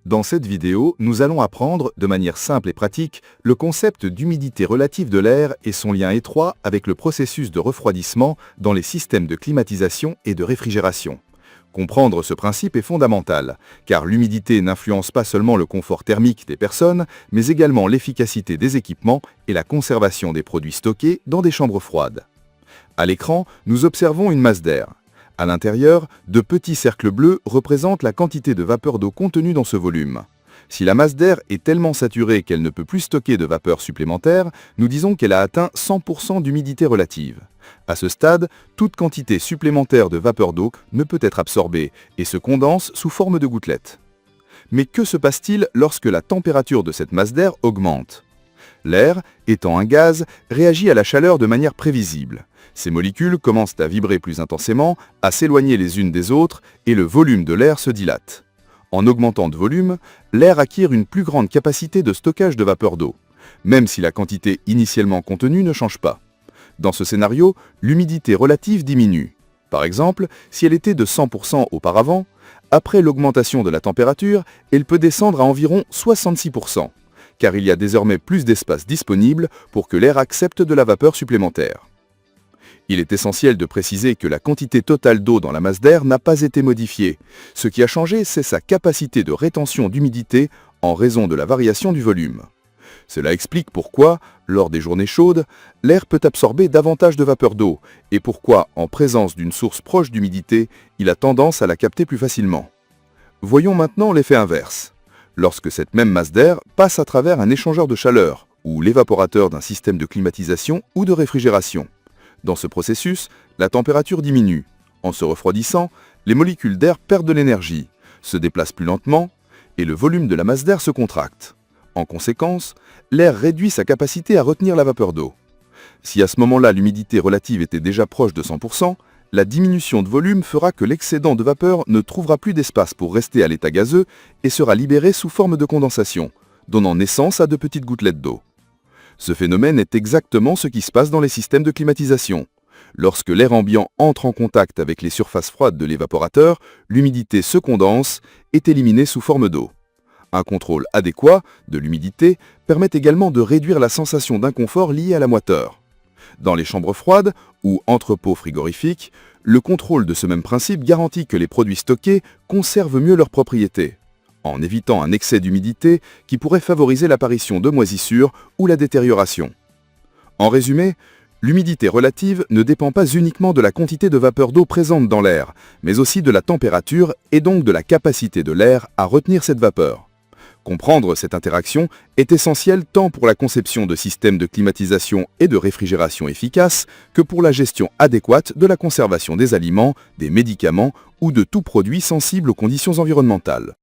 Dans cette vidéo, nous allons apprendre, de manière simple et pratique, le concept d'humidité relative de l'air et son lien étroit avec le processus de refroidissement dans les systèmes de climatisation et de réfrigération. Comprendre ce principe est fondamental, car l'humidité n'influence pas seulement le confort thermique des personnes, mais également l'efficacité des équipements et la conservation des produits stockés dans des chambres froides. À l'écran, nous observons une masse d'air. À l'intérieur, de petits cercles bleus représentent la quantité de vapeur d'eau contenue dans ce volume. Si la masse d'air est tellement saturée qu'elle ne peut plus stocker de vapeur supplémentaire, nous disons qu'elle a atteint 100% d'humidité relative. À ce stade, toute quantité supplémentaire de vapeur d'eau ne peut être absorbée et se condense sous forme de gouttelettes. Mais que se passe-t-il lorsque la température de cette masse d'air augmente ? L'air, étant un gaz, réagit à la chaleur de manière prévisible. Ces molécules commencent à vibrer plus intensément, à s'éloigner les unes des autres, et le volume de l'air se dilate. En augmentant de volume, l'air acquiert une plus grande capacité de stockage de vapeur d'eau, même si la quantité initialement contenue ne change pas. Dans ce scénario, l'humidité relative diminue. Par exemple, si elle était de 100% auparavant, après l'augmentation de la température, elle peut descendre à environ 66%, car il y a désormais plus d'espace disponible pour que l'air accepte de la vapeur supplémentaire. Il est essentiel de préciser que la quantité totale d'eau dans la masse d'air n'a pas été modifiée. Ce qui a changé, c'est sa capacité de rétention d'humidité en raison de la variation du volume. Cela explique pourquoi, lors des journées chaudes, l'air peut absorber davantage de vapeur d'eau et pourquoi, en présence d'une source proche d'humidité, il a tendance à la capter plus facilement. Voyons maintenant l'effet inverse. Lorsque cette même masse d'air passe à travers un échangeur de chaleur ou l'évaporateur d'un système de climatisation ou de réfrigération. Dans ce processus, la température diminue. En se refroidissant, les molécules d'air perdent de l'énergie, se déplacent plus lentement et le volume de la masse d'air se contracte. En conséquence, l'air réduit sa capacité à retenir la vapeur d'eau. Si à ce moment-là l'humidité relative était déjà proche de 100%, la diminution de volume fera que l'excédent de vapeur ne trouvera plus d'espace pour rester à l'état gazeux et sera libéré sous forme de condensation, donnant naissance à de petites gouttelettes d'eau. Ce phénomène est exactement ce qui se passe dans les systèmes de climatisation. Lorsque l'air ambiant entre en contact avec les surfaces froides de l'évaporateur, l'humidité se condense et est éliminée sous forme d'eau. Un contrôle adéquat de l'humidité permet également de réduire la sensation d'inconfort liée à la moiteur. Dans les chambres froides ou entrepôts frigorifiques, le contrôle de ce même principe garantit que les produits stockés conservent mieux leurs propriétés, en évitant un excès d'humidité qui pourrait favoriser l'apparition de moisissures ou la détérioration. En résumé, l'humidité relative ne dépend pas uniquement de la quantité de vapeur d'eau présente dans l'air, mais aussi de la température et donc de la capacité de l'air à retenir cette vapeur. Comprendre cette interaction est essentiel tant pour la conception de systèmes de climatisation et de réfrigération efficaces que pour la gestion adéquate de la conservation des aliments, des médicaments ou de tout produit sensible aux conditions environnementales.